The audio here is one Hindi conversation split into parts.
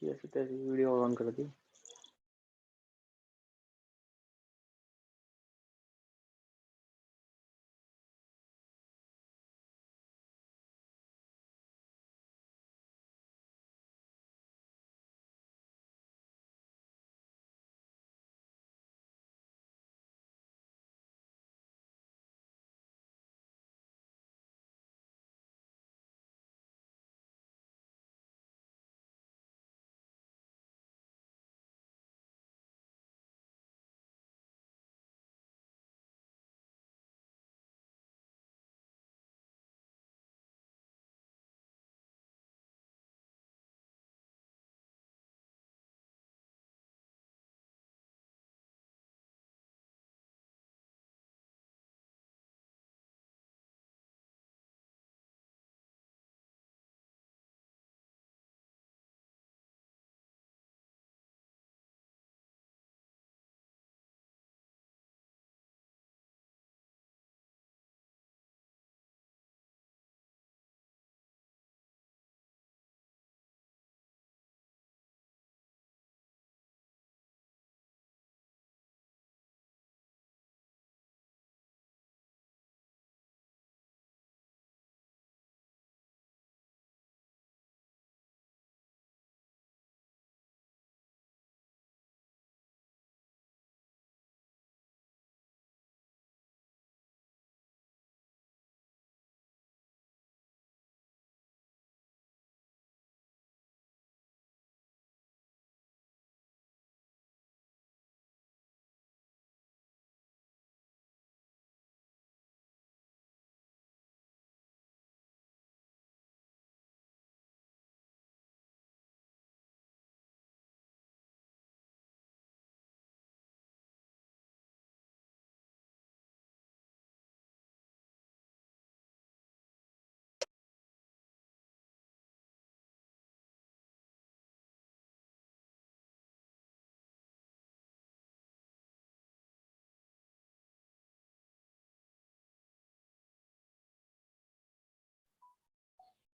ऐसी तैसी वीडियो ऑन कर दी।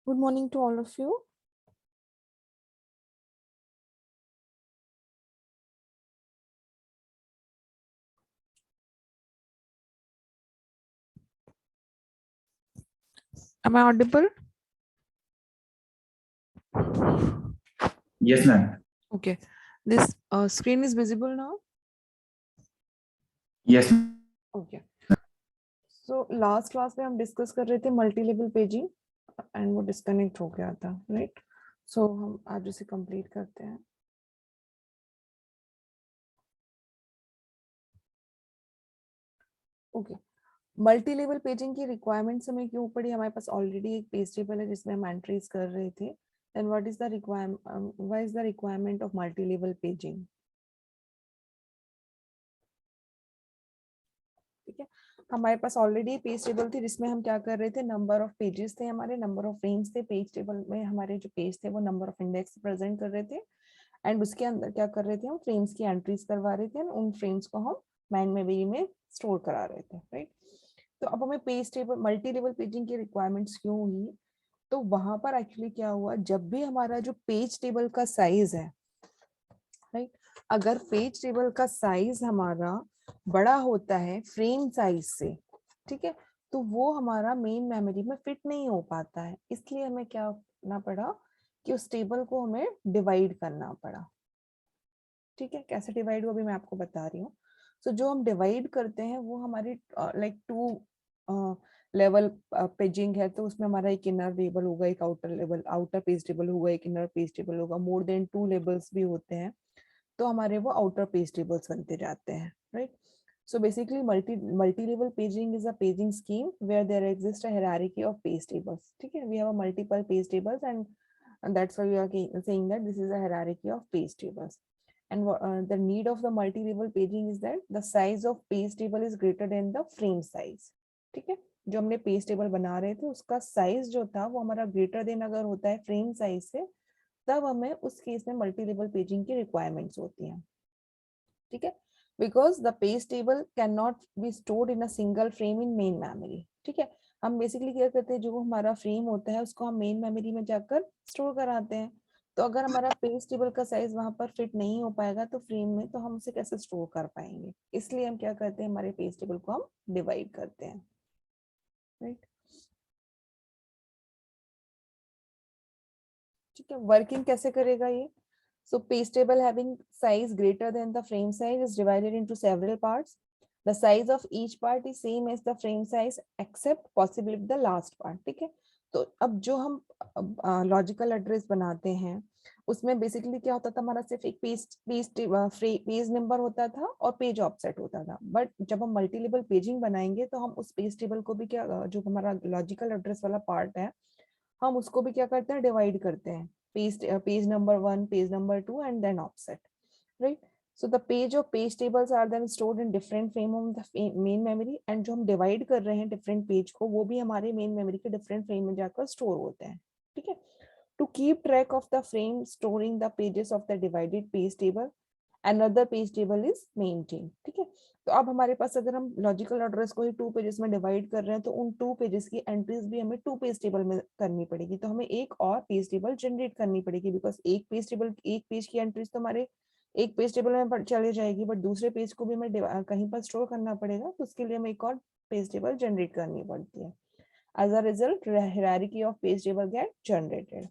Good morning to all of you. Am I audible? Yes, ma'am. Okay. This screen is visible now? Yes. Okay. So last class में हम डिस्कस कर रहे थे मल्टी लेवल पेजिंग एंड वो डिस्कनेक्ट हो गया था, राइट? सो हम आज उसे कंप्लीट करते हैं. ओके. मल्टी लेवल पेजिंग की रिक्वायरमेंट्स हमें क्यों पड़ी? हमारे पास ऑलरेडी एक पेज टेबल है जिसमें हम एंट्रीज कर रहे थे. Then what is the requirement, why is the requirement of multi level paging? ठीक है, हमारे पास ऑलरेडी पेज टेबल थी जिसमें हम क्या कर रहे थे, नंबर ऑफ पेजेस थे, हमारे नंबर ऑफ फ्रेम्स थे. पेज टेबल में हमारे जो पेज थे वो नंबर ऑफ इंडेक्स प्रेजेंट कर रहे थे एंड उसके अंदर क्या कर रहे थे, हम फ्रेम्स की एंट्रीज करवा रहे थे एंड उन फ्रेम्स को हम मैन मेमोरी में स्टोर करा रहे थे, राइट? तो अब हमें page table multi level paging की रिक्वायरमेंट्स क्यों हुई? तो वहां पर एक्चुअली क्या हुआ, जब भी हमारा जो पेज टेबल का साइज है, राइट, अगर पेज टेबल का साइज हमारा बड़ा होता है फ्रेम साइज से, ठीक है, तो वो हमारा मेन मेमोरी में फिट नहीं हो पाता है. इसलिए हमें क्या करना पड़ा कि उस टेबल को हमें डिवाइड करना पड़ा. ठीक है, कैसे डिवाइड हुआ अभी मैं आपको बता रही हूँ। सो जो हम डिवाइड करते हैं वो हमारी लाइक टू लेवल पेजिंग है, तो उसमें हमारा एक इनर लेबल होगा, एक outer level, outer page table होगा, एक इनर पेज टेबल होगा, मोर देन 2 लेबल्स भी होते हैं तो हमारे वो आउटर पेज टेबल्स बनते जाते हैं, right. So basically, multi-level paging is a paging scheme where there exists a hierarchy of page tables. ठीक है, we have a multiple page tables, and that's why we are saying that this is a hierarchy of page tables. And the need of the multi-level paging is that the size of page table is greater than the frame size. ठीक है, जो हमने पेज टेबल बना रहे थे उसका साइज जो था वो हमारा ग्रेटर देन अगर होता है फ्रेम साइज से, तब हमें उस केस में मल्टी लेवल पेजिंग की रिक्वायरमेंट्स होती हैं। ठीक है, because the page table can not be stored in a single frame in main memory. ठीक है, हम बेसिकली क्या करते हैं, जो हमारा फ्रेम होता है उसको हम मेन मेमोरी में जाकर स्टोर कराते हैं। तो अगर हमारा पेज टेबल का साइज वहां पर फिट नहीं हो पाएगा तो फ्रेम में, तो हम उसे कैसे स्टोर कर पाएंगे, इसलिए हम क्या करते हैं, हमारे पेज टेबल को हम डिवाइड करते हैं, राइट। ठीक है, वर्किंग कैसे करेगा ये। So page table having size greater than the frame size is divided into several parts. The size of each part is same as the frame size except possibly the last part. ठीक है, तो अब जो हम लॉजिकल एड्रेस बनाते हैं उसमें बेसिकली क्या होता था, हमारा सिर्फ एक पेज नंबर होता था और पेज ऑफसेट होता था। बट जब हम मल्टी लेवल पेजिंग बनाएंगे तो हम उस पेज टेबल को भी क्या, जो हमारा लॉजिकल एड्रेस वाला पार्ट है, हम उसको भी क्या करते हैं, डिवाइड करते हैं, page number 1, page number 2 and then offset, right. So the page of page tables are then stored in different frame of the main memory, and जो हम डिवाइड कर रहे हैं डिफरेंट पेज को वो भी हमारे मेन मेमोरी के डिफरेंट फ्रेम में जाकर स्टोर होते हैं। ठीक है, to keep track of the frame storing the pages of the divided page table, another page table is maintained। ठीक है, तो अब हमारे पास अगर हम लॉजिकल एड्रेस को ही 2 पेजेस में डिवाइड कर रहे हैं तो उन 2 पेजेस की एंट्रीज भी हमें 2 पेज टेबल में करनी पड़ेगी, तो हमें एक और पेज टेबल जनरेट करनी पड़ेगी, बिकॉज एक पेज टेबल, एक पेज की एंट्रीज तो हमारे एक पेज टेबल में चले जाएगी, बट दूसरे पेज को भी हमें कहीं पर स्टोर करना पड़ेगा, तो उसके लिए हमें एक और पेज टेबल जनरेट करनी पड़ती है। As a result hierarchy of page table get generated.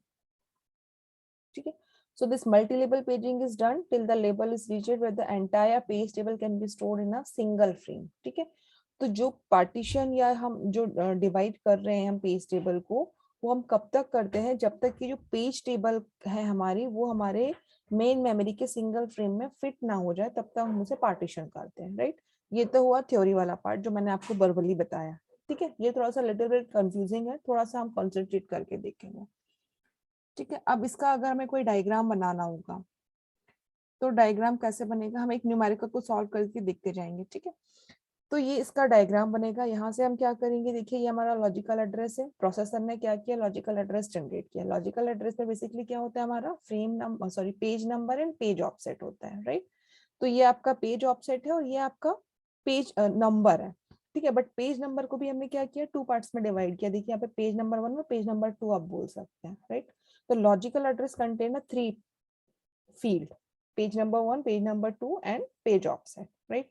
ठीक है, so this multi-label paging is done till the label is reached where the entire page table can be stored in a single frame। ठीक है, तो जो पार्टीशन या हम जो डिवाइड कर रहे हैं हम पेज टेबल को, वो हम कब तक करते हैं, जब तक कि जो पेज टेबल है हमारी वो हमारे मेन मेमोरी के सिंगल फ्रेम में फिट ना हो जाए, तब तक हम उसे पार्टीशन करते हैं, राइट। ये तो हुआ थ्योरी वाला पार्ट जो मैंने आपको वर्बली बताया। ठीक है, ये थोड़ा सा लिटिल बिट कंफ्यूजिंग है, थोड़ा सा हम कॉन्सेंट्रेट करके देखेंगे। ठीक है, अब इसका अगर हमें कोई डायग्राम बनाना होगा तो डायग्राम कैसे बनेगा, हम एक न्यूमेरिकल को सॉल्व करके देखते जाएंगे। ठीक है, तो ये इसका डायग्राम बनेगा। यहाँ से हम क्या करेंगे, देखिए ये हमारा लॉजिकल एड्रेस है, प्रोसेसर ने क्या किया, लॉजिकल एड्रेस जनरेट किया। लॉजिकल एड्रेस में बेसिकली क्या होता है, हमारा frame number, sorry page number and page offset होता है, राइट। तो ये आपका पेज ऑफसेट है और ये आपका पेज नंबर है। ठीक है, बट पेज नंबर को भी हमने क्या किया, 2 पार्ट्स में डिवाइड किया। देखिए यहाँ पे पेज नंबर 1 और पेज नंबर 2 आप बोल सकते हैं, राइट। तो logical address contain 3 field, page number 1, page number 2 and page offset, right।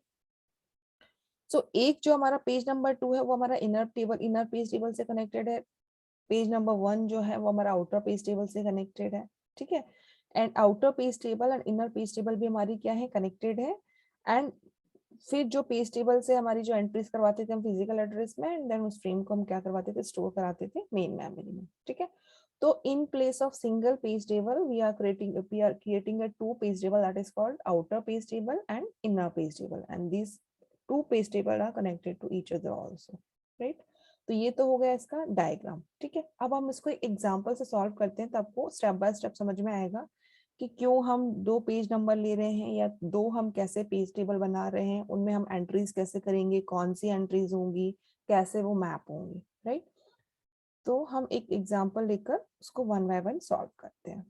सो एक जो हमारा पेज नंबर 2 है वो हमारा इनर पेज टेबल से कनेक्टेड है। पेज नंबर 1 जो है वो हमारा आउटर पेज टेबल से कनेक्टेड है। ठीक है, and outer page table and inner page table भी हमारी क्या है, कनेक्टेड है। एंड फिर जो पेज टेबल से हमारी जो एंट्रीज करवाते थे हम फिजिकल एड्रेस में, एंड देन उस फ्रेम को हम क्या करवाते थे, स्टोर कराते थे मेन मेमोरी में। ठीक है, तो in place of single page table we are creating a 2 page table, that is called outer page table and inner page table, and these 2 page table are connected to each other also, right। तो ये तो हो गया इसका डायग्राम। ठीक है, अब हम इसको एग्जांपल से सॉल्व करते हैं, तो आपको स्टेप बाय स्टेप समझ में आएगा कि क्यों हम 2 पेज नंबर ले रहे हैं या 2 हम कैसे पेज टेबल बना रहे हैं, उनमें हम एंट्रीज कैसे करेंगे, कौन सी एंट्रीज होंगी, कैसे वो मैप होंगी, राइट। तो हम एक एग्जांपल लेकर उसको 1 बाय 1 सॉल्व करते हैं,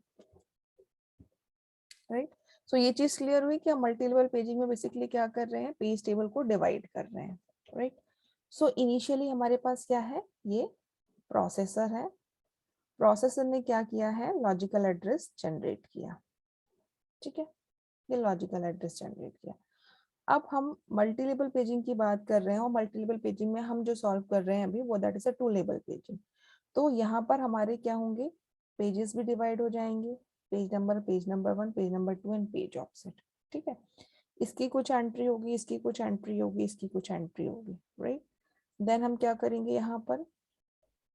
राइट। सो ये चीज क्लियर हुई कि हम मल्टी लेवल पेजिंग में बेसिकली क्या कर रहे हैं, पेज टेबल को डिवाइड कर रहे हैं, राइट। सो इनिशियली हमारे पास क्या है, ये प्रोसेसर है। प्रोसेसर ने क्या किया है, लॉजिकल एड्रेस जनरेट किया। ठीक है, ये लॉजिकल एड्रेस जनरेट किया। अब हम मल्टी लेवल पेजिंग की बात कर रहे हैं, और मल्टी लेवल पेजिंग में हम जो सॉल्व कर रहे हैं अभी वो that is a 2 level paging. तो यहाँ पर हमारे क्या होंगे, पेजेस भी डिवाइड हो जाएंगे, page number 1, page number 2 and page offset. ठीक है, इसकी कुछ एंट्री होगी, इसकी कुछ एंट्री होगी, इसकी कुछ एंट्री होगी, राइट। देन हम क्या करेंगे, यहाँ पर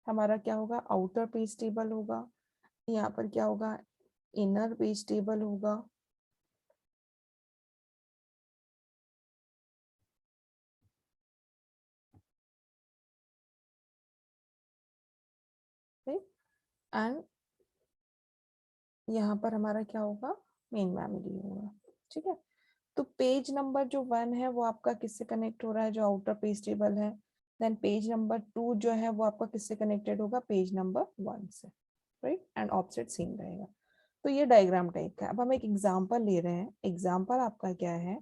हमारा क्या होगा, आउटर पेज टेबल होगा, यहाँ पर क्या होगा, इनर पेज टेबल होगा, एंड यहाँ पर हमारा क्या होगा, मेन मेमोरी होगा, ठीक है। तो पेज नंबर जो 1 है वो आपका किससे कनेक्ट हो रहा है, जो आउटर पेज टेबल है। देन पेज नंबर 2 जो है वो आपका किससे कनेक्टेड होगा, पेज नंबर 1 से, राइट, एंड ऑफसेट सेम रहेगा। तो ये डायग्राम टाइप का है। अब हम एक एग्जांपल ले रहे हैं। एग्जांपल आपका क्या है,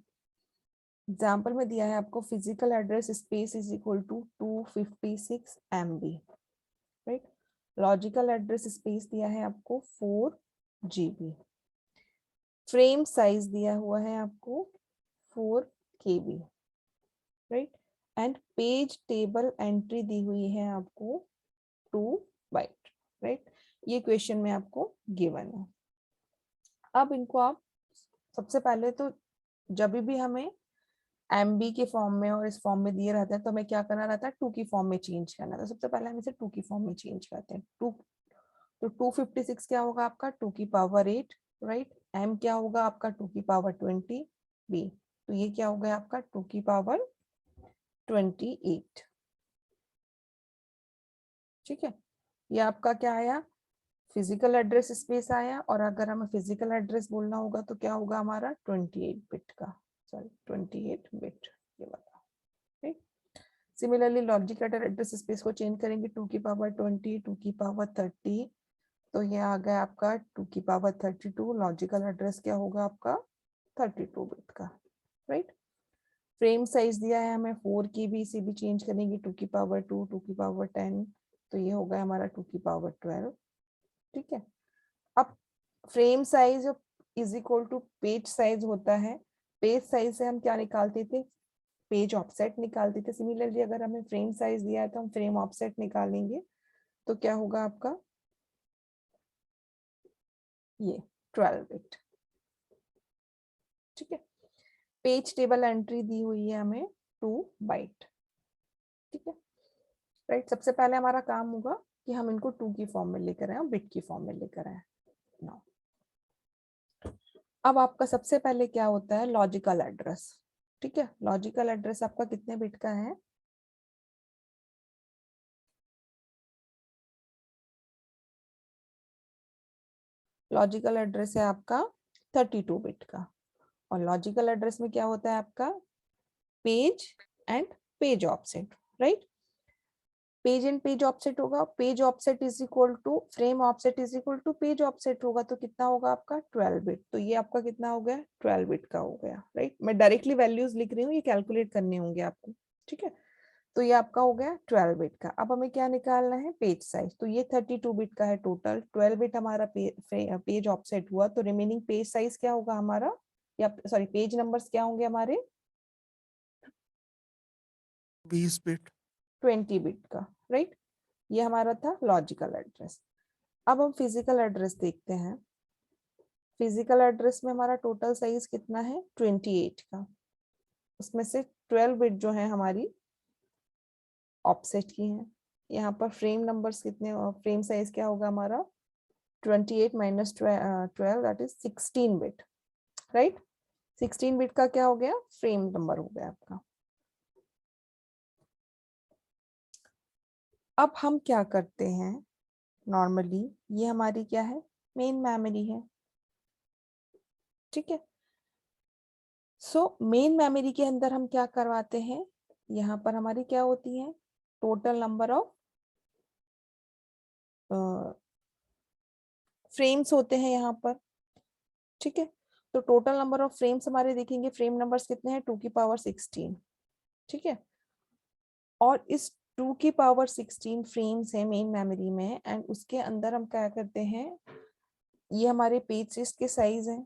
एग्जांपल में दिया है आपको physical address space is equal to 256 MB, right. Logical address space दिया है आपको 4 GB। फ्रेम साइज दिया हुआ है आपको 4 KB, right. And page table entry दी हुई है आपको 2 बाइट, राइट। ये क्वेश्चन में आपको गिवन है। अब इनको आप सबसे पहले तो जब भी हमें MB के फॉर्म में और इस फॉर्म में दिए रहते हैं तो हमें क्या करना रहता है, 2 की फॉर्म में चेंज करना। तो सबसे पहले हम इसे 2 की फॉर्म में चेंज करते हैं। 2 तो 256 क्या होगा आपका 2 की पावर 8, राइट। M क्या होगा आपका 2 की पावर 20, B तो ये क्या हो गया आपका 2 की पावर 28, ठीक है। ये आपका क्या आया, फिजिकल एड्रेस स्पेस आया। और अगर हमें फिजिकल एड्रेस बोलना होगा तो क्या होगा हमारा 28 बिट का, सॉरी 28 बिट ये वाला, ठीक। सिमिलरली लॉजिकल एड्रेस स्पेस को चेंज करेंगे 2 की पावर 20, 2 की पावर 30, तो ये आ गया आपका 2 की पावर 32। लॉजिकल एड्रेस क्या होगा आपका 32 बिट का, राइट। फ्रेम साइज दिया है हमें 4 की भी, इसे भी चेंज करेंगे 2 की पावर 2, 2 की पावर 10, तो ये होगा हमारा 2 की पावर 12, ठीक है। अब frame size is equal to page size होता है। पेज साइज से हम क्या निकालते थे, पेज ऑफसेट निकालते थे। सिमिलरली अगर हमें फ्रेम साइज दिया है तो हम फ्रेम ऑफसेट निकालेंगे, तो क्या होगा आपका ये 12 बिट, ठीक है। पेज टेबल एंट्री दी हुई है हमें 2 बाइट, ठीक है, राइट। सबसे पहले हमारा काम होगा कि हम इनको 2 की फॉर्म में लेकर आए, बिट की फॉर्म में लेकर आए। नाउ अब आपका सबसे पहले क्या होता है, लॉजिकल एड्रेस, ठीक है। लॉजिकल एड्रेस आपका कितने बिट का है, लॉजिकल एड्रेस है आपका 32 बिट का। और लॉजिकल एड्रेस में क्या होता है आपका page and page offset, right. Page and page offset होगा, page offset is equal to frame offset is equal to page offset होगा, तो कितना होगा आपका 12 बिट। तो ये आपका कितना हो गया 12 बिट का हो गया, राइट। मैं डायरेक्टली वैल्यूज लिख रही हूँ, ये कैलकुलेट करने होंगे आपको, ठीक है। तो ये आपका हो गया 12 बिट का। अब हमें क्या निकालना है, पेज साइज। तो ये 32 बिट का है टोटल, 12 बिट हमारा पेज ऑफसेट हुआ, तो रिमेनिंग पेज साइज क्या होगा हमारा, या सॉरी पेज नंबर्स क्या होंगे हमारे 20 बिट। 20 बिट का, राइट। ये हमारा था लॉजिकल एड्रेस। अब हम फिजिकल एड्रेस देखते हैं। फिजिकल एड्रेस में हमारा टोटल साइज कितना है 28 का, उसमें से 12 बिट जो है हमारी ऑफसेट की है। यहाँ पर फ्रेम नंबर्स कितने, फ्रेम साइज क्या होगा हमारा 28 minus 12 that is 16 bit, right. 16 bit का क्या हो गया फ्रेम नंबर हो गया आपका। अब हम क्या करते हैं, नॉर्मली ये हमारी क्या है मेन मेमोरी है, ठीक है। सो मेन मेमोरी के अंदर हम क्या करवाते हैं, यहाँ पर हमारी क्या होती है टोटल नंबर ऑफ फ्रेम्स होते हैं यहाँ पर, ठीक है। तो टोटल नंबर ऑफ फ्रेम्स हमारे देखेंगे, फ्रेम नंबर्स कितने हैं 2 की पावर 16, ठीक है। और इस 2 की पावर 16 फ्रेम्स है मेन मेमोरी में, एंड उसके अंदर हम क्या करते हैं, ये हमारे पेजेस के साइज हैं,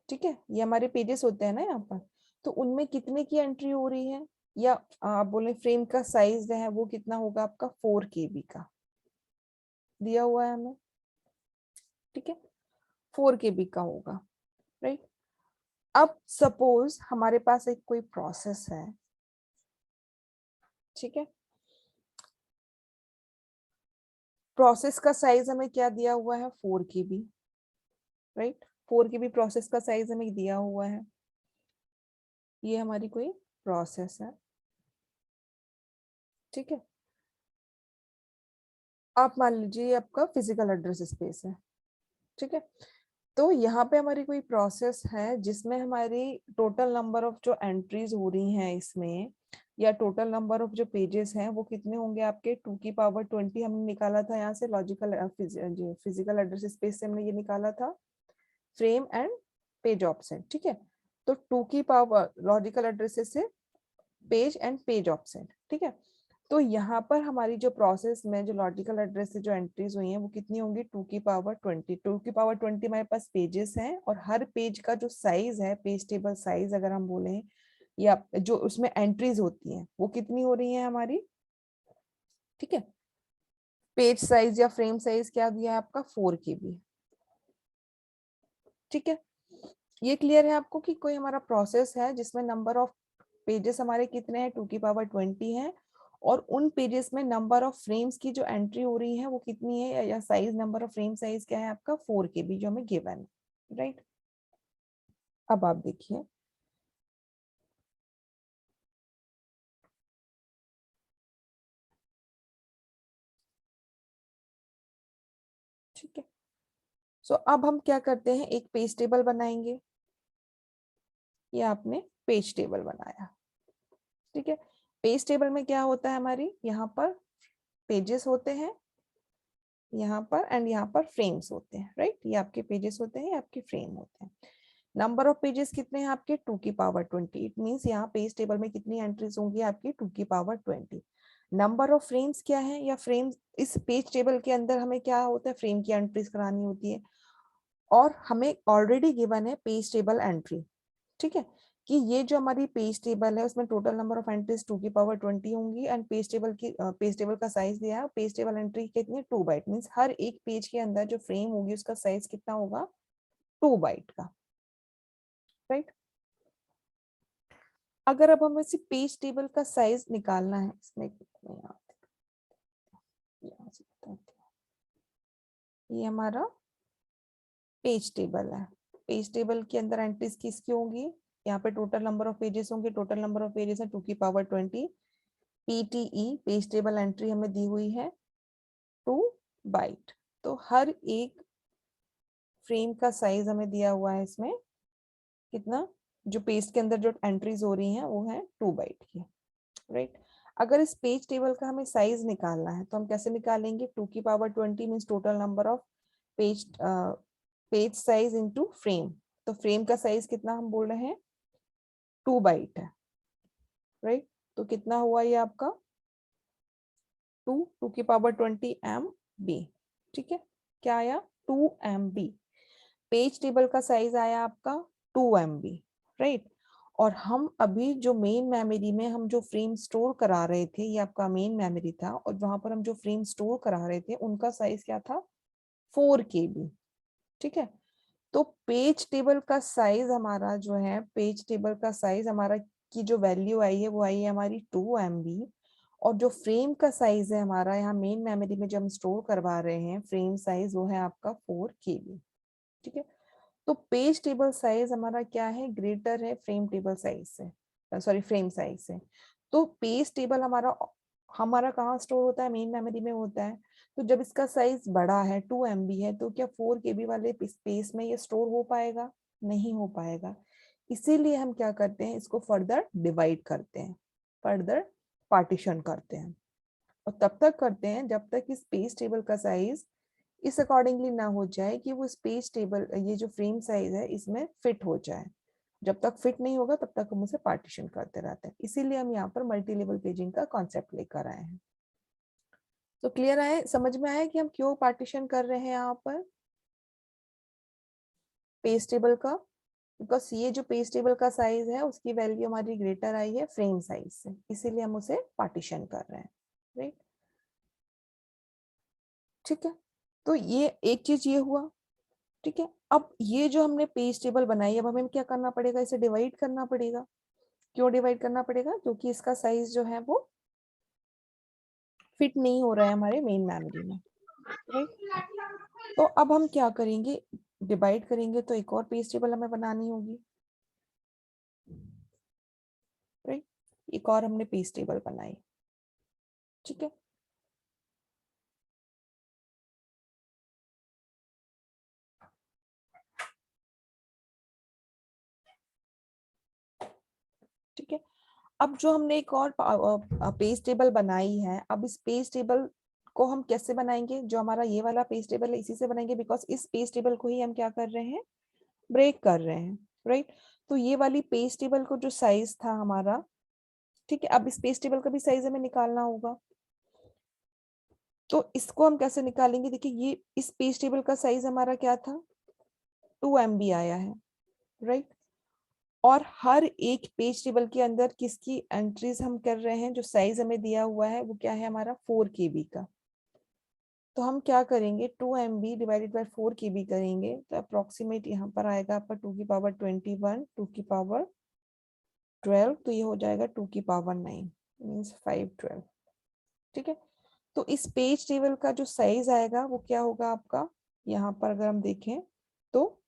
ठीक है। ये हमारे पेजेस होते हैं ना यहाँ पर, तो उनमें कितने की एंट्री हो रही है, या आप बोले फ्रेम का साइज है वो कितना होगा आपका 4 KB का दिया हुआ है हमें, ठीक है। 4 KB का होगा, राइट। अब सपोज हमारे पास एक कोई प्रोसेस है, ठीक है, प्रोसेस का साइज हमें क्या दिया हुआ है 4 KB, राइट, 4 KB प्रोसेस का साइज हमें दिया हुआ है। ये हमारी कोई प्रोसेस है, ठीक है। आप मान लीजिए आपका फिजिकल एड्रेस स्पेस है, ठीक है। तो यहाँ पे हमारी कोई प्रोसेस है जिसमें हमारी टोटल नंबर ऑफ जो एंट्रीज हो रही हैं इसमें, या टोटल नंबर ऑफ जो पेजेस हैं वो कितने होंगे आपके 2 की पावर 20 हमने निकाला था यहाँ से लॉजिकल फिजिकल एड्रेस स्पेस से हमने ये निकाला था फ्रेम एंड पेज ऑफसेट, ठीक है। तो 2 की पावर लॉजिकल एड्रेसेस से पेज एंड पेज ऑफसेट, ठीक है। तो यहाँ पर हमारी जो प्रोसेस में जो लॉजिकल एड्रेस से जो एंट्रीज हुई हैं वो कितनी होंगी 2 की पावर 20। 2 की पावर 20 हमारे पास पेजेस हैं और हर पेज का जो साइज है, पेज टेबल साइज अगर हम बोलें, या जो उसमें एंट्रीज होती हैं वो कितनी हो रही है हमारी, ठीक है। पेज साइज या फ्रेम साइज क्या दिया है आपका 4 KB, ठीक है। ये क्लियर है आपको कि कोई हमारा प्रोसेस है जिसमें नंबर ऑफ पेजेस हमारे कितने हैं 2 की पावर 20 है, और उन पेजेस में नंबर ऑफ फ्रेम्स की जो एंट्री हो रही है वो कितनी है, या size number of frame size क्या है आपका 4 KB जो हमें गिवन है, राइट। अब आप देखिए, ठीक है। सो अब हम क्या करते हैं, एक पेज टेबल बनाएंगे। ये आपने पेज टेबल बनाया, ठीक है। पेज टेबल में क्या होता है हमारी, यहाँ पर पेजेस होते हैं यहाँ पर, एंड यहाँ पर फ्रेम्स होते हैं, राइट। ये आपके पेजेस होते हैं, ये आपके फ्रेम होते हैं। नंबर ऑफ पेजेस कितने हैं आपके 2 की पावर 20। इट मींस यहाँ पेज टेबल में कितनी एंट्रीज होंगी आपकी 2 की पावर 20। नंबर ऑफ फ्रेम्स क्या है, या फ्रेम्स इस पेज टेबल के अंदर हमें क्या होता है, फ्रेम की एंट्रीज करानी होती है, और हमें ऑलरेडी गिवन है पेज टेबल एंट्री, ठीक है, कि ये जो हमारी पेज टेबल है उसमें टोटल नंबर ऑफ एंट्रीज 2 की पावर 20 होंगी, एंड पेज टेबल का साइज दिया है, पेज टेबल एंट्री कितनी है 2 बाइट, मींस हर एक पेज के अंदर जो फ्रेम होगी उसका साइज कितना होगा 2 बाइट का, राइट। अगर अब हमें इसे पेज टेबल का साइज निकालना है, इसमें यहाँ से बताती हूँ। ये हमारा पेज टेबल है, पेज टेबल के अंदर एंट्रीज किसकी होंगी, यहाँ पे टोटल नंबर ऑफ पेजेस होंगे, टोटल नंबर ऑफ पेजेस है 2 की power 20। PTE page table entry हमें दी हुई है 2 बाइट। तो हर एक फ्रेम का साइज हमें दिया हुआ है इसमें कितना, जो पेज के अंदर जो एंट्रीज हो रही हैं वो है 2 बाइट की, राइट। अगर इस पेज टेबल का हमें साइज निकालना है तो हम कैसे निकालेंगे, 2 की power 20 means total number of page page size into frame. तो फ्रेम का साइज कितना हम बोल रहे हैं 2 बाइट है, राइट। तो कितना हुआ ये आपका 2 की पावर 20 MB, ठीक है। क्या आया 2 MB। पेज टेबल का साइज आया आपका 2 MB, राइट। और हम अभी जो मेन मेमोरी में हम जो फ्रेम स्टोर करा रहे थे, ये आपका मेन मेमोरी था, और वहां पर हम जो फ्रेम स्टोर करा रहे थे उनका साइज क्या था 4 KB, ठीक है। तो पेज टेबल का साइज हमारा जो है, पेज टेबल का साइज हमारा की जो वैल्यू आई है वो आई है हमारी 2 MB, और जो फ्रेम का साइज है हमारा यहाँ मेन मेमोरी में जो हम स्टोर करवा रहे हैं फ्रेम साइज वो है आपका 4 KB, ठीक है। तो पेज टेबल साइज हमारा क्या है, ग्रेटर है फ्रेम टेबल साइज से, सॉरी फ्रेम साइज से। तो पेज टेबल हमारा हमारा कहाँ स्टोर होता है, मेन मेमोरी में होता है। तो जब इसका साइज बड़ा है 2 MB है, तो क्या 4 KB वाले स्पेस में ये स्टोर हो पाएगा, नहीं हो पाएगा। इसीलिए हम क्या करते हैं, इसको फर्दर डिवाइड करते हैं, फर्दर पार्टीशन करते हैं, और तब तक करते हैं जब तक इस पेज टेबल का साइज इस अकॉर्डिंगली ना हो जाए कि वो स्पेस टेबल ये जो फ्रेम साइज है इसमें फिट हो जाए। जब तक फिट नहीं होगा तब तक हम उसे पार्टीशन करते रहते हैं। इसीलिए हम यहाँ पर मल्टी लेवल पेजिंग का कॉन्सेप्ट लेकर आए हैं। तो क्लियर आए, समझ में आया कि हम क्यों पार्टीशन कर रहे हैं यहाँ पर पेज टेबल का, बिकॉज ये जो पेज टेबल का साइज है उसकी वैल्यू हमारी ग्रेटर आई है फ्रेम साइज से, इसीलिए हम उसे पार्टीशन कर रहे हैं, राइट। ठीक है, तो ये एक चीज ये हुआ। ठीक है, अब ये जो हमने पेज टेबल बनाई, अब हमें क्या करना पड़ेगा, इसे डिवाइड करना पड़ेगा। क्यों डिवाइड करना पड़ेगा? क्योंकि इसका साइज जो है वो फिट नहीं हो रहा है हमारे मेन मेमोरी में, राइट। तो अब हम क्या करेंगे, डिवाइड करेंगे तो एक और पेज टेबल हमें बनानी होगी, राइट। एक और हमने पेज टेबल बनाई, ठीक है। ठीक है, अब जो हमने एक और पेज टेबल बनाई है, अब इस पेज टेबल को हम कैसे बनाएंगे, जो हमारा ये वाला पेज टेबल है इसी से बनाएंगे, बिकॉज इस पेज टेबल को ही हम क्या कर रहे हैं, ब्रेक कर रहे हैं, राइट। तो ये वाली पेज टेबल को जो साइज था हमारा, ठीक है, अब इस पेज टेबल का भी साइज हमें निकालना होगा। तो इसको हम कैसे निकालेंगे, देखिए ये इस पेज टेबल का साइज हमारा क्या था, 2 MB आया है, राइट। और हर एक पेज टेबल के अंदर किसकी एंट्रीज हम कर रहे हैं, जो साइज हमें दिया हुआ है वो क्या है हमारा 4 KB का। तो हम क्या करेंगे, 2 MB डिवाइडेड बाय 4 KB करेंगे, तो अप्रोक्सीमेट यहाँ पर आएगा आपका 2 की पावर 21, 2 की पावर 12, तो ये हो जाएगा 2 की पावर 9, मीन्स 512, ठीक है। तो इस पेज टेबल का जो साइज आएगा वो क्या होगा आपका, यहाँ पर अगर हम देखें तो,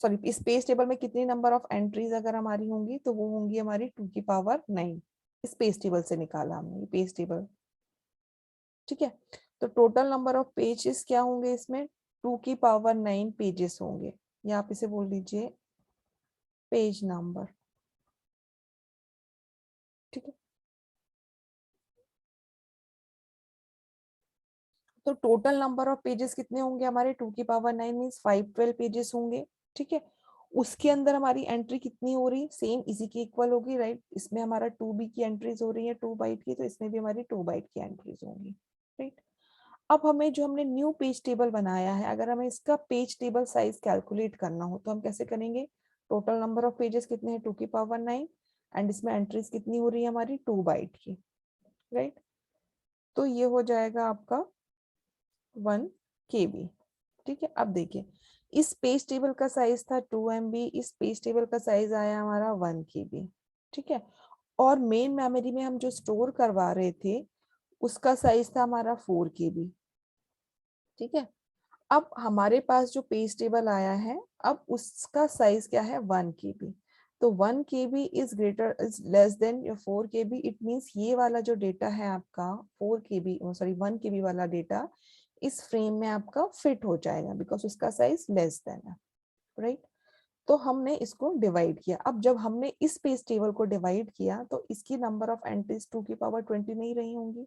सॉरी, इस पेज टेबल में कितनी नंबर ऑफ एंट्रीज अगर हमारी होंगी, तो वो होंगी हमारी 2 की पावर 9। इस पेज टेबल से निकाला हमने ये पेज टेबल, ठीक है। तो टोटल नंबर ऑफ पेजेस क्या होंगे इसमें, 2 की पावर 9 पेजेस होंगे, या आप इसे बोल दीजिए पेज नंबर, ठीक है। तो टोटल नंबर ऑफ पेजेस कितने होंगे हमारे, 2 की पावर 9 मीन्स 512 पेजेस होंगे, ठीक है। उसके अंदर हमारी एंट्री कितनी हो रही, सेम इसी की इक्वल होगी, राइट। इसमें हमारा 2B की एंट्रीज हो रही है 2 बाइट की, तो इसमें भी हमारी 2 बाइट की एंट्रीज होंगी, राइट। अब हमें जो हमने न्यू पेज टेबल बनाया है, अगर हमें इसका पेज टेबल साइज कैलकुलेट करना हो तो हम कैसे करेंगे, टोटल नंबर ऑफ पेजेस कितने हैं, 2 की पावर 9, एंड इसमें एंट्रीज कितनी हो रही है हमारी 2 बाइट की, राइट। तो ये हो जाएगा आपका 1 KB, ठीक है। अब देखिए इस पेज टेबल का साइज था 2 MB, इस पेज टेबल का साइज आया हमारा 1 KB, ठीक है। और मेन मेमोरी में हम जो स्टोर करवा रहे थे उसका साइज था हमारा 4 KB, ठीक है। अब हमारे पास जो पेज टेबल आया है, अब उसका साइज क्या है 1 KB। तो 1 KB is greater is less than your 4 KB, it means ये वाला जो डेटा है आपका 4 KB, सॉरी 1 KB वाला डेटा इस फ्रेम में आपका फिट हो जाएगा, बिकॉज उसका साइज लेस देन है, राइट। तो हमने इसको डिवाइड किया, अब जब हमने इस पेज टेबल को डिवाइड किया तो इसकी नंबर ऑफ एंट्रीज 2 की पावर 20 नहीं रही होंगी,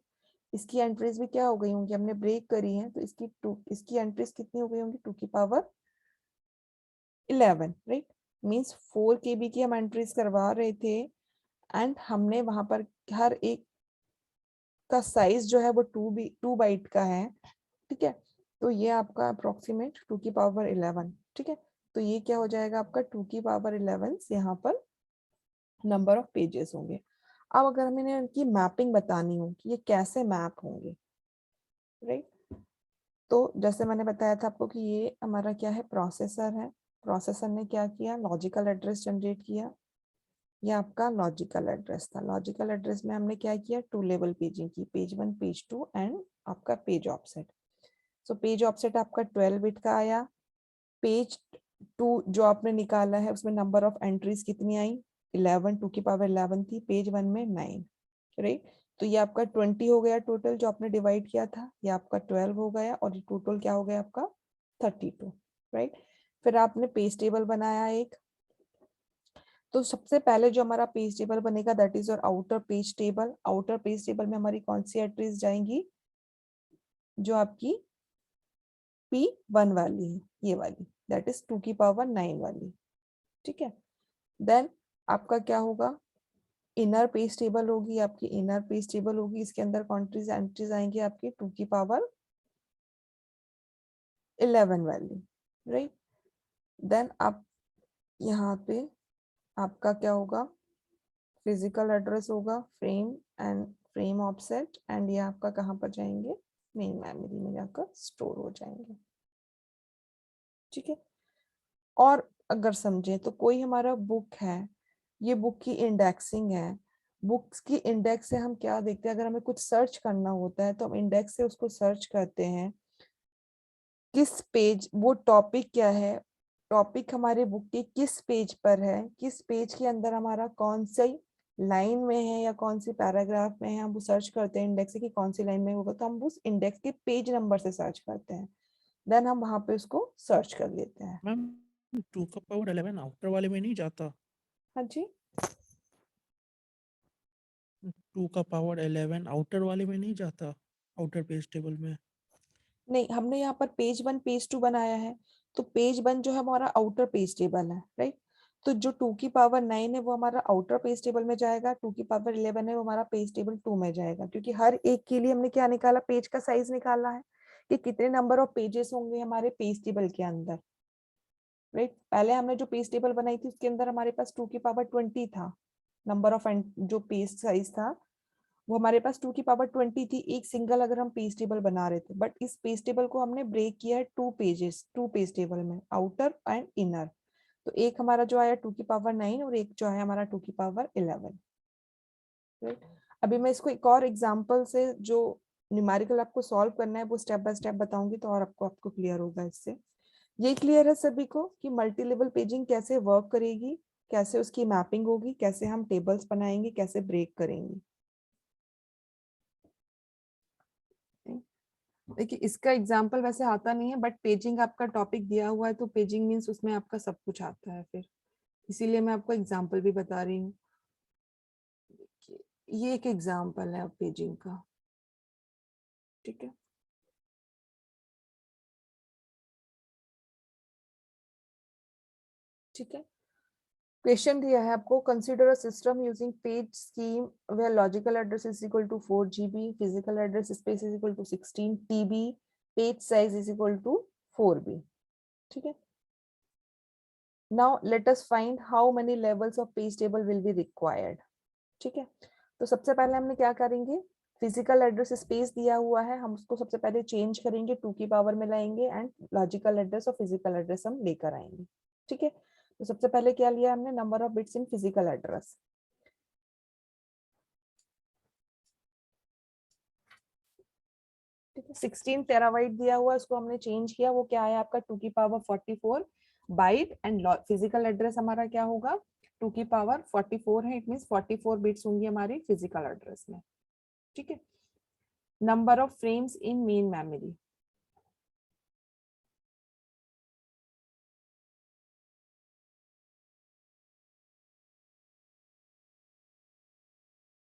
इसकी एंट्रीज भी क्या हो गई होंगी, हमने ब्रेक करी है तो इसकी एंट्रीज कितनी हो गई होंगी, 2 की पावर 11, राइट। मींस 4 KB की हम एंट्रीज करवा रहे थे, एंड हमने वहां पर हर एक का साइज जो है वो 2 बाइट का है, ठीक है। तो ये आपका अप्रोक्सीमेट 2 की पावर 11, ठीक है। तो ये क्या हो जाएगा आपका 2 की पावर 11 यहाँ पर नंबर ऑफ पेजेस होंगे। अब अगर हमें इनकी मैपिंग बतानी हो कि ये कैसे मैप होंगे, राइट। तो जैसे मैंने बताया था आपको कि ये हमारा क्या है, प्रोसेसर है। प्रोसेसर ने क्या किया, लॉजिकल एड्रेस जनरेट किया, ये आपका लॉजिकल एड्रेस था। लॉजिकल एड्रेस में हमने क्या किया, 2 लेवल पेजिंग की, पेज 1 पेज 2 एंड आपका page offset. So page offset आपका 12 बिट का आया, पेज 2 जो आपने निकाला है उसमें नंबर ऑफ एंट्रीज कितनी आई, 11, 2 की पावर 11 थी, पेज 1 में 9, राइट। तो ये आपका 20 हो गया टोटल जो आपने डिवाइड किया था, ये आपका 12 हो गया, और ये टोटल क्या हो गया आपका 32, राइट। फिर आपने पेज टेबल बनाया एक, तो सबसे पहले जो हमारा पेज टेबल बनेगा that is your outer page table. Outer page table में हमारी कौन सी एंट्रीज जाएंगी, जो आपकी P1 वाली है, ये वाली, दैट इज 2 की पावर 9 वाली, ठीक है। देन आपका क्या होगा, इनर पेज टेबल होगी, आपकी इनर पेज टेबल होगी, इसके अंदर कॉन्ट्रीज एंट्रीज आएंगी आपकी 2 की पावर 11 वाली, राइट। देन आप यहाँ पे आपका क्या होगा, फिजिकल एड्रेस होगा, frame and frame offset, and ये आपका कहाँ पर जाएंगे, मेन मेमोरी में जाकर स्टोर हो जाएंगे, ठीक है। और अगर समझे तो कोई हमारा बुक है, ये बुक की इंडेक्सिंग है, बुक्स की इंडेक्स से हम क्या देखते हैं, अगर हमें कुछ सर्च करना होता है तो हम इंडेक्स से उसको सर्च करते हैं, किस पेज, वो टॉपिक क्या है, टॉपिक हमारे बुक के किस पेज पर है, किस पेज के अंदर हमारा कौन सी लाइन में है या कौन सी पैराग्राफ में है, हम वो सर्च करते हैं इंडेक्स से कि कौन सी लाइन में होगा, तो हम उस इंडेक्स के पेज नंबर से सर्च करते हैं, देन हम वहां पे उसको सर्च कर लेते हैं। मैम 2 का पावर 11 आउटर वाले में नहीं जाता? हाँ जी, 2 का पावर 11 आउटर वाले में नहीं जाता, आउटर पेज टेबल में? नहीं, हमने यहाँ पर पेज 1 पेज 2 बनाया है, तो पेज 1 जो है हमारा आउटर पेज टेबल है, राइट। तो जो 2 की पावर 9 है वो हमारा आउटर पेज टेबल में जाएगा, 2 की पावर 11 है वो हमारा पेज टेबल 2 में जाएगा, क्योंकि हर एक के लिए हमने क्या निकाला, पेज का साइज निकाला है कि कितने नंबर ऑफ पेजेस होंगे हमारे पेज टेबल के अंदर, राइट। पहले हमने जो पेज टेबल बनाई थी उसके अंदर हमारे पास 2 की पावर 20 था, नंबर ऑफ जो पेज साइज था वो हमारे पास 2 की पावर 20 थी, एक सिंगल अगर हम पेज टेबल बना रहे थे, बट इस पेज टेबल को हमने ब्रेक किया है 2 पेज टेबल में, आउटर एंड इनर। तो एक हमारा जो आया 2 की पावर 9 और एक जो है हमारा 2 की पावर 11, राइट। अभी मैं इसको एक और एग्जांपल से जो न्यूमेरिकल आपको सॉल्व करना है वो स्टेप बाय स्टेप बताऊंगी, तो और आपको क्लियर होगा इससे। ये क्लियर है सभी को कि मल्टी लेवल पेजिंग कैसे वर्क करेगी, कैसे उसकी मैपिंग होगी, कैसे हम टेबल्स बनाएंगे, कैसे ब्रेक करेंगे। देखिए इसका एग्जाम्पल वैसे आता नहीं है, बट पेजिंग आपका टॉपिक दिया हुआ है तो पेजिंग मीन्स उसमें आपका सब कुछ आता है फिर, इसीलिए मैं आपको एग्जाम्पल भी बता रही हूँ। ये एक एग्जाम्पल है पेजिंग का, ठीक है। ठीक है, क्वेश्चन दिया है आपको, consider a system using page scheme where logical address is equal to 4 GB, physical address space is equal to 16 TB, page size is equal to 4B। ठीक है, now let us find how many levels of page table will be required. ठीक है, तो सबसे पहले हमने क्या करेंगे, फिजिकल एड्रेस स्पेस दिया हुआ है, हम उसको सबसे पहले चेंज करेंगे, 2 की पावर में लाएंगे एंड लॉजिकल एड्रेस और फिजिकल एड्रेस हम लेकर आएंगे। ठीक है, तो सबसे पहले क्या लिया हमने, number of bits in physical address. ठीक है, 16 टेराबाइट दिया हुआ, इसको हमने चेंज किया, वो क्या है आपका 2 की power 44 byte, and physical address हमारा क्या होगा, 2 की पावर 44 है, इट मींस 44 बिट्स होंगी हमारी फिजिकल एड्रेस में। ठीक है, number of frames in main memory,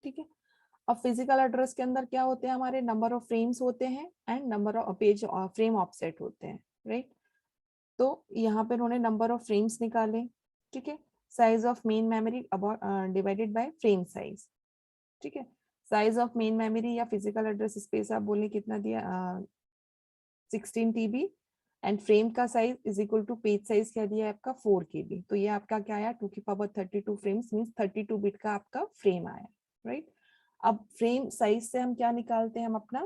ठीक है। अब फिजिकल एड्रेस के अंदर क्या होते हैं हमारे, नंबर ऑफ फ्रेम्स होते हैं and number of page frame offset होते हैं, राइट। तो यहाँ पे उन्होंने नंबर ऑफ फ्रेम्स निकाले, ठीक है, size of main memory divided by frame size. ठीक है, साइज ऑफ मेन मेमोरी या फिजिकल एड्रेस स्पेस आप बोले कितना दिया, 16 TB, एंड फ्रेम का size is equal to page size क्या दिया है आपका 4 KB। तो ये आपका क्या आया, 2 की पावर 32 फ्रेम्स मींस 32 बिट का आपका फ्रेम आया, राइट। अब फ्रेम साइज से हम क्या निकालते हैं, हम अपना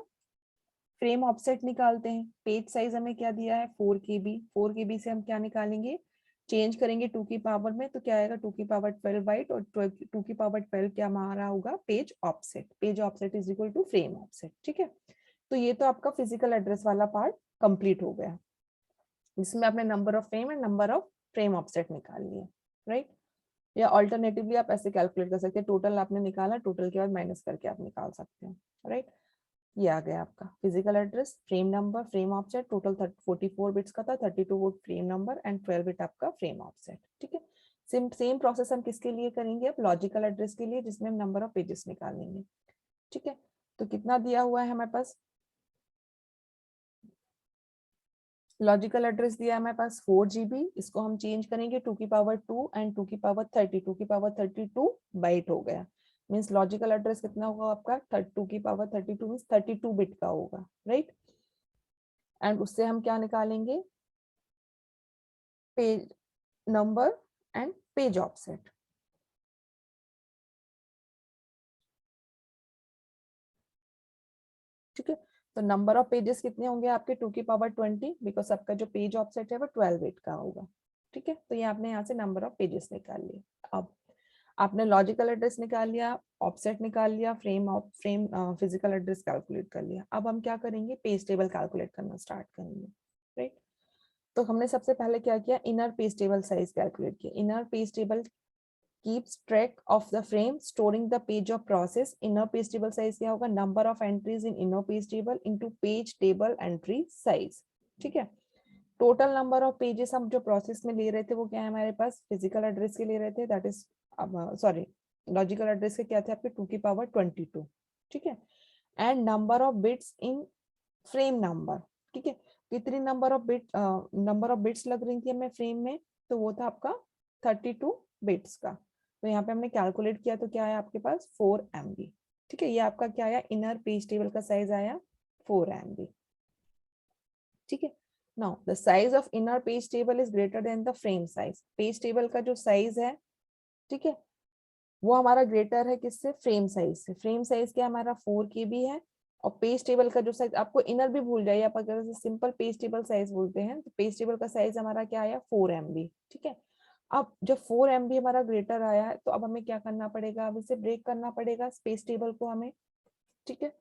फ्रेम ऑफसेट निकालते हैं। पेज साइज हमें क्या दिया है 4 KB, 4 KB से हम क्या निकालेंगे, चेंज करेंगे 2 की पावर में, तो क्या आएगा 2 की पावर 12 बाइट, और 2 की पावर 12 क्या हमारा होगा, page offset, page offset is equal to frame offset. ठीक है, तो ये तो आपका फिजिकल एड्रेस वाला पार्ट कंप्लीट हो गया, जिसमें आपने number of frame and number of frame offset निकाल लिए, राइट। या ऑल्टरनेटिवली आप ऐसे कैलकुलेट कर सकते हैं, टोटल आपने निकाला, टोटल के बाद माइनस करके आप निकाल सकते हैं, राइट। ये आ गया आपका physical address, frame number, frame offset, total 44 bits का था, 32 bit frame number and 12 bit आपका फ्रेम ऑफसेट। ठीक है, सेम प्रोसेस हम किसके लिए करेंगे, अब लॉजिकल एड्रेस के लिए, जिसमें हम नंबर ऑफ पेजेस निकालेंगे। ठीक है, तो कितना दिया हुआ है हमारे पास, लॉजिकल एड्रेस दिया है हमारे पास 4 GB, इसको हम चेंज करेंगे 2 की पावर 2 एंड 2 की पावर 30, 2 की पावर 32 बाइट हो गया, मीन्स लॉजिकल एड्रेस कितना होगा आपका 2 की पावर 32 मीन्स 32 बिट का होगा, राइट। एंड उससे हम क्या निकालेंगे, page number and page offset. ठीक है, तो नंबर ऑफ पेजेस कितने होंगे आपके 2 की पावर 20, बिकॉज आपका जो पेज ऑफसेट है वो 12 बिट का होगा। ठीक है, तो ये आपने यहाँ से नंबर ऑफ पेजेस निकाल लिए। अब आपने लॉजिकल एड्रेस निकाल लिया, ऑफसेट निकाल लिया, फ्रेम फिजिकल एड्रेस कैलकुलेट कर लिया। अब हम क्या करेंगे, पेज टेबल कैलकुलेट करना स्टार्ट करेंगे, राइट। तो हमने सबसे पहले क्या किया, inner page table size calculate किया। Inner page table keeps track of the frame storing the page of process. Inner page table size क्या होगा, number of entries in inner page table into page table entry size। ठीक है, टोटल नंबर ऑफ पेजेस हम जो प्रोसेस में ले रहे थे वो क्या है हमारे पास, फिजिकल एड्रेस के ले रहे थे, that is sorry logical address के क्या थे आपके 2 की पावर 22। ठीक है, and number of bits in frame number. ठीक है, कितनी नंबर ऑफ बिट्स लग रही थी हमें फ्रेम में, तो वो था आपका 32 बिट्स का। तो यहाँ पे हमने कैलकुलेट किया तो क्या आया आपके पास 4 MB। ठीक है, ये आपका क्या आया, इनर पेज टेबल का साइज आया 4 MB। ठीक है, now the size of inner page table is greater than the frame size. Page table का जो साइज है, ठीक है, वो हमारा ग्रेटर है किससे, फ्रेम साइज से। फ्रेम साइज क्या हमारा 4 KB है, और पेज टेबल का जो साइज, आपको इनर भी भूल जाइए, आप अगर सिंपल पेज टेबल साइज बोलते हैं तो पेज टेबल का साइज हमारा क्या आया 4 MB। ठीक है, अब जब 4 MB हमारा ग्रेटर आया है तो अब हमें क्या करना पड़ेगा, अब इसे ब्रेक करना पड़ेगा पेज टेबल को हमें। ठीक है,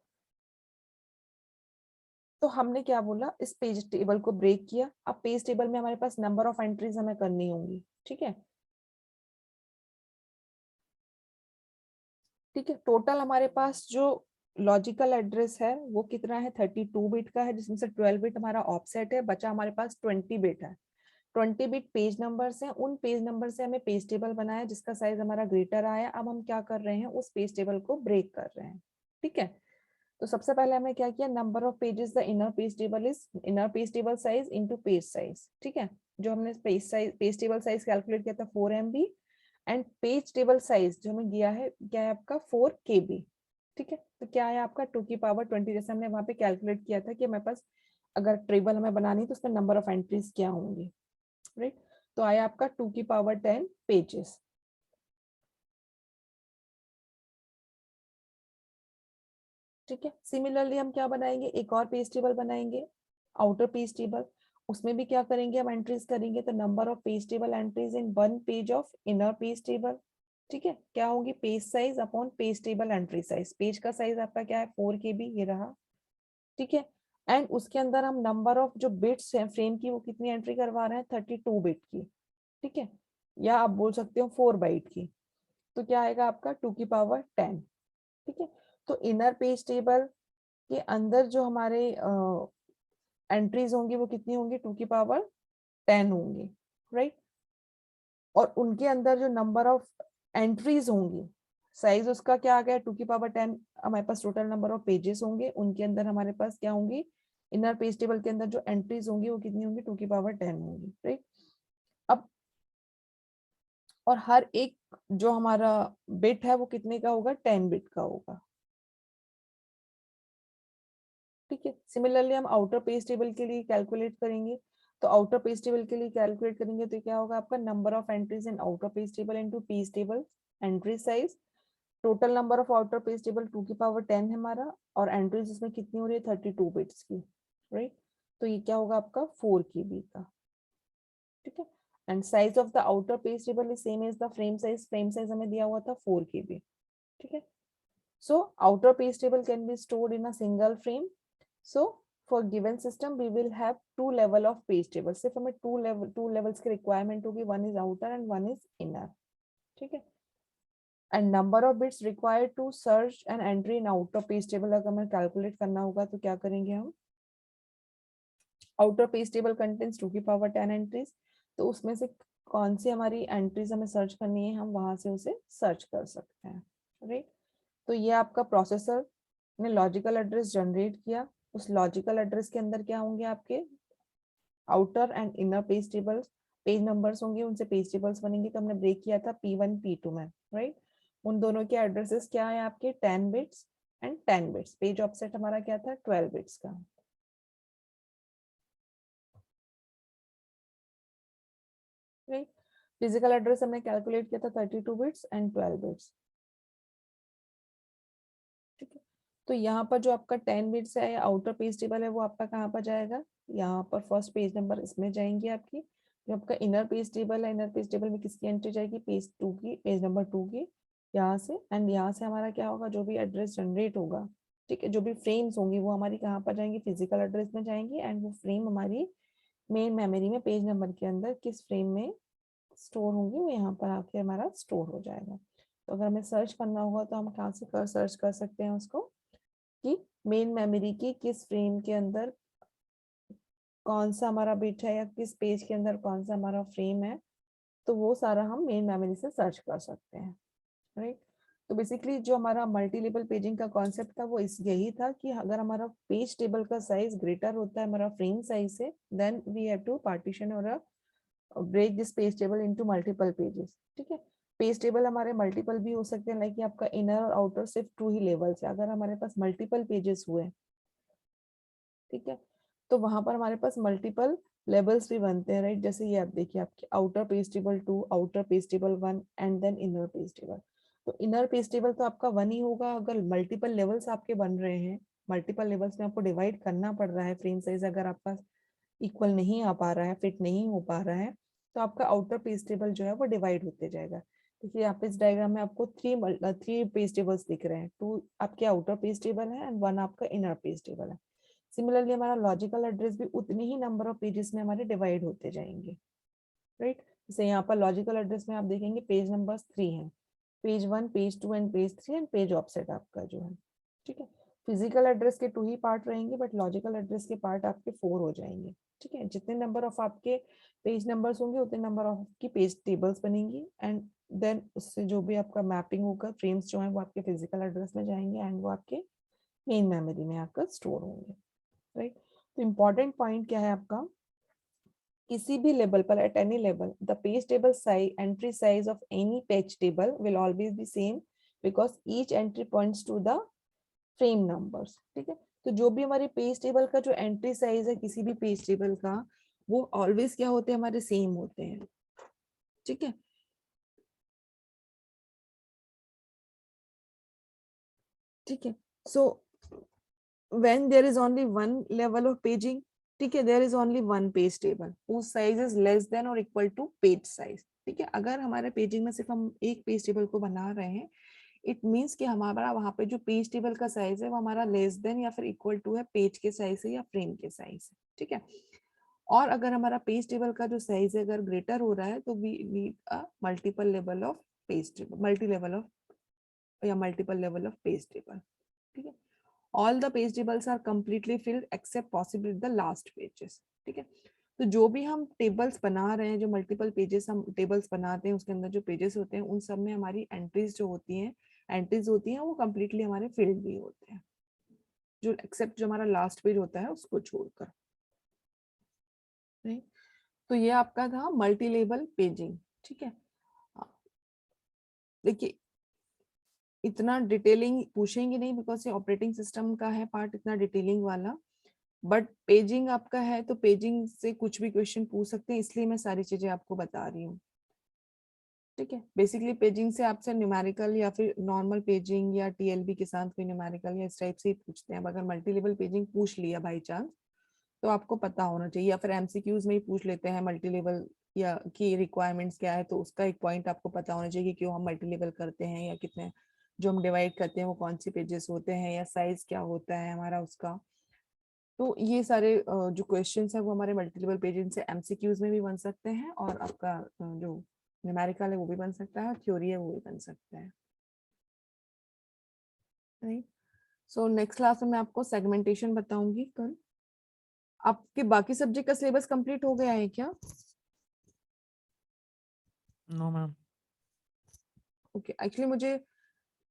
तो हमने क्या बोला, इस पेज टेबल को ब्रेक किया। अब पेज टेबल में हमारे पास नंबर ऑफ एंट्रीज हमें करनी होंगी। ठीक है, ठीक है, टोटल हमारे पास जो लॉजिकल एड्रेस है वो कितना है, 32 बिट का है, जिसमें से 12 बिट हमारा ऑफसेट है, बचा हमारे पास 20 बिट है। 20 बिट पेज नंबर्स हैं, उन पेज नंबर से हमें पेज टेबल बनाया जिसका साइज हमारा ग्रेटर आया। अब हम क्या कर रहे हैं, उस पेज टेबल को ब्रेक कर रहे हैं। ठीक है, तो सबसे पहले हमें क्या किया, number of pages the inner page table is inner page table size into page size. ठीक है, जो हमने पेज टेबल साइज कैलकुलेट किया था 4 MB, and page table size जो हमें दिया है क्या है आपका 4 KB। ठीक है, तो क्या है आपका 2 की पावर 20, जैसे हमने वहां पे कैलकुलेट किया था कि हमारे पास अगर टेबल हमें बनानी है तो उसमें नंबर ऑफ एंट्रीज क्या होंगी, राइट। तो आया आपका 2 की पावर 10 पेजेस। ठीक है, सिमिलरली हम क्या बनाएंगे, एक और पेज टेबल बनाएंगे, आउटर पेज टेबल। उसमें भी क्या करेंगे, हम एंट्रीज करेंगे, तो number of page table entries in one page of inner page table. ठीक है, क्या होगी, page size upon page table entry size. Page का साइज आपका क्या है 4 KB, ये रहा। ठीक है, एंड उसके अंदर हम नंबर ऑफ जो बिट्स हैं फ्रेम की वो कितनी एंट्री करवा रहे हैं, 32 बिट की। ठीक है, या आप बोल सकते हो 4 बाइट की। तो क्या आएगा आपका 2 की पावर 10। ठीक है, तो इनर पेज टेबल के अंदर जो हमारे एंट्रीज होंगी वो कितनी होंगी, 2 की पावर 10 होंगी, राइट। और उनके अंदर जो नंबर ऑफ एंट्रीज होंगी, साइज उसका क्या आ गया 2 की पावर 10। हमारे पास टोटल नंबर ऑफ पेजेस होंगे, उनके अंदर हमारे पास क्या होंगी, इनर पेज टेबल के अंदर जो एंट्रीज होंगी वो कितनी होंगी, 2 की पावर 10 होंगी, राइट। अब और हर एक जो हमारा बिट है वो कितने का होगा, 10 बिट का होगा। ठीक है, सिमिलरली हम आउटर पेज टेबल के लिए कैलकुलेट करेंगे। तो आउटर पेज टेबल के लिए कैलकुलेट करेंगे तो क्या होगा आपका, number of entries in outer page table into page table entry size. Total number of outer page table 2 की पावर 10 है हमारा, और एंट्रीज इसमें कितनी हो रही है 32 बिट्स की, राइट। तो ये क्या होगा आपका 4 KB का। ठीक है, and size of the outer page table is same as the frame size. Frame size हमें दिया हुआ था 4 KB। ठीक है, so outer page table can be stored in a single frame. So for given system we will have two level of page table. सिर्फ हमें two levels की requirement होगी, one is outer and one is inner. ठीक है, and number of bits required to search an entry in outer page table अगर हमें calculate करना होगा तो क्या करेंगे हम, outer page table contains 2 की power 10 entries, तो उसमें से कौन सी हमारी एंट्रीज हमें सर्च करनी है, हम वहां से उसे सर्च कर सकते हैं, राइट। तो ये आपका प्रोसेसर ने लॉजिकल एड्रेस जनरेट किया। उस लॉजिकल एड्रेस के अंदर क्या होंगे आपके outer and inner page tables, page numbers होंगे, उनसे पेज टेबल्स बनेंगे। तो हमने ब्रेक किया था P1 P2 में, राइट। उन दोनों के एड्रेसेस क्या है आपके 10 bits and 10 bits. Page offset हमारा क्या था 12 बिट्स का, राइट। फिजिकल एड्रेस हमने कैलकुलेट किया था 32 बिट्स एंड 12 बिट्स। ठीक है, तो यहाँ पर जो आपका 10 बिट्स है या आउटर पेज टेबल है वो आपका कहाँ पर जाएगा, यहाँ पर फर्स्ट पेज नंबर इसमें जाएंगी आपकी। जो आपका इनर पेज टेबल है, इनर पेज टेबल में किसकी एंट्री जाएगी, पेज 2 की, पेज नंबर 2 की, यहाँ से। एंड यहाँ से हमारा क्या होगा, जो भी एड्रेस जनरेट होगा, ठीक है, जो भी फ्रेम्स होंगी वो हमारी कहाँ पर जाएंगी, फिजिकल एड्रेस में जाएंगी। एंड वो फ्रेम हमारी मेन मेमोरी में पेज नंबर के अंदर किस फ्रेम में स्टोर होंगी, वो यहाँ पर आके हमारा स्टोर हो जाएगा। तो अगर हमें सर्च करना होगा तो हम कहाँ से सर्च कर सकते हैं उसको, कि मेन मेमोरी की किस फ्रेम के अंदर कौन सा हमारा बिट है या किस पेज के अंदर कौन सा हमारा फ्रेम है, तो वो सारा हम मेन मेमोरी से सर्च कर सकते हैं, राइट। तो बेसिकली जो हमारा मल्टी लेवल पेजिंग का कॉन्सेप्ट था वो यही था कि अगर हमारा पेज टेबल का साइज ग्रेटर होता है हमारा फ्रेम साइज से, then we have to partition और break this page table into multiple pages, ठीक है। पेज टेबल हमारे मल्टीपल भी हो सकते हैं, लाइक आपका इनर और आउटर सिर्फ 2 ही लेवल्स है। अगर हमारे पास मल्टीपल पेजेस हुए, ठीक है, तो वहां पर हमारे पास मल्टीपल लेवल्स भी बनते हैं, राइट। जैसे ये आप देखिए, आपके outer page table 2, outer page table 1 and then inner page table. तो इनर पेज टेबल तो आपका 1 ही होगा। अगर मल्टीपल लेवल्स आपके बन रहे हैं, मल्टीपल लेवल्स में आपको डिवाइड करना पड़ रहा है फ्रेम साइज, अगर आपका इक्वल नहीं आ पा रहा है, फिट नहीं हो पा रहा है, तो आपका आउटर पेज टेबल जो है वो डिवाइड होते जाएगा। देखिए यहाँ पे इस डायग्राम में आपको 3 पेज टेबल्स दिख रहे हैं, 2 आपके आउटर पेज टेबल है एंड 1 आपका इनर पेज टेबल है। सिमिलरली हमारा लॉजिकल एड्रेस भी उतने ही नंबर ऑफ पेजेस में हमारे डिवाइड होते जाएंगे, राइट। जैसे यहाँ पर लॉजिकल एड्रेस में आप देखेंगे पेज नंबर 3 है, page 1, page 2 and page 3 and page offset आपका जो है, ठीक है। फिजिकल एड्रेस के 2 ही पार्ट रहेंगे, बट लॉजिकल एड्रेस के पार्ट आपके 4 हो जाएंगे, ठीक है। जितने नंबर ऑफ आपके पेज नंबर्स होंगे उतने नंबर ऑफ की पेज टेबल्स बनेंगी। एंड देन उससे जो भी आपका मैपिंग होगा, फ्रेम्स जो है वो आपके फिजिकल एड्रेस में जाएंगे एंड वो आपके मेन मेमोरी में आकर स्टोर होंगे, राइट। तो इम्पोर्टेंट पॉइंट क्या है आपका, किसी भी लेवल पर, at any level, the page table size, entry size of any page table will always be same, because each entry points to the frame numbers, ठीक है। तो जो भी हमारे पेज टेबल का जो एंट्री साइज है किसी भी पेज टेबल का, वो ऑलवेज क्या होते हैं, हमारे सेम होते हैं, ठीक है। ठीक है, सो when there is only one level of paging, ठीक है, there is only one page table whose size is less than or equal to page size, ठीक है। अगर हमारे पेजिंग में सिर्फ हम एक पेज टेबल को बना रहे हैं, इट मीन्स कि हमारा वहां पे जो पेज टेबल का साइज है वो हमारा लेस देन या फिर इक्वल टू है पेज के साइज से या फ्रेम के साइज से, ठीक है। और अगर हमारा पेज टेबल का जो साइज है अगर ग्रेटर हो रहा है तो we need a multiple level of page table, multi level of या multiple level of page table, ठीक है। All the page tables are completely filled except possibly the last pages, ठीक है। तो जो भी हम टेबल्स बना रहे हैं, जो मल्टीपल पेजेस हम टेबल्स बनाते हैं, उसके अंदर जो पेजेस होते हैं उन सब में हमारी एंट्रीज होती हैं वो कंप्लीटली हमारे फिल्ड भी होते हैं, जो एक्सेप्ट जो हमारा लास्ट पेज होता है उसको छोड़कर, नहीं। तो ये आपका था मल्टी लेवल पेजिंग, ठीक है। देखिए इतना डिटेलिंग पूछेंगे नहीं, बिकॉज ये ऑपरेटिंग सिस्टम का है पार्ट, इतना डिटेलिंग वाला। बट पेजिंग आपका है तो पेजिंग से कुछ भी क्वेश्चन पूछ सकते हैं, इसलिए मैं सारी चीजें आपको बता रही हूँ, ठीक है। बेसिकली पेजिंग से आपसे न्यूमेरिकल या फिर नॉर्मल पेजिंग या टीएलबी के साथ कोई न्यूमेरिकल या इस टाइप से ही पूछते हैं। अगर मल्टी लेवल पेजिंग पूछ लिया बाई चांस तो आपको पता होना चाहिए, या फिर एमसीक्यूज में ही पूछ लेते हैं मल्टी लेवल या की रिक्वायरमेंट्स क्या है, तो उसका एक पॉइंट आपको पता होना चाहिए कि क्यों हम मल्टी लेवल करते हैं, या कितने जो हम डिवाइड करते हैं वो कौन सी पेजेस होते हैं, या साइज क्या होता है हमारा उसका। तो ये सारे जो क्वेश्चंस है वो हमारे मल्टी लेवल पेजिंग से एमसीक्यूज में भी बन सकते हैं, और आपका जो न्यूमेरिकल है वो भी बन सकता है, और थ्योरी है वो भी बन सकता है, राइट। सो नेक्स्ट क्लास में मैं आपको सेगमेंटेशन बताऊंगी कल। आपके बाकी सब्जेक्ट का सिलेबस कंप्लीट हो गया है क्या? No ma'am. ओके, एक्चुअली मुझे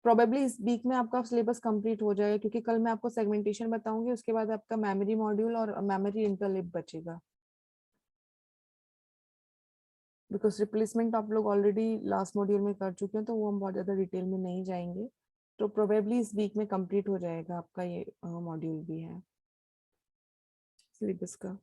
प्रोबेबली इस वीक में आपका सिलेबस कंप्लीट हो जाएगा, क्योंकि कल मैं आपको सेगमेंटेशन बताऊंगी, उसके बाद आपका मेमोरी मॉड्यूल और मेमोरी इंटरलिप बचेगा, बिकॉज रिप्लेसमेंट आप लोग ऑलरेडी लास्ट मॉड्यूल में कर चुके हैं, तो वो हम बहुत ज़्यादा डिटेल में नहीं जाएंगे। तो प्रोबेबली इस वीक में कंप्लीट हो जाएगा आपका ये मॉड्यूल भी है सिलेबस का।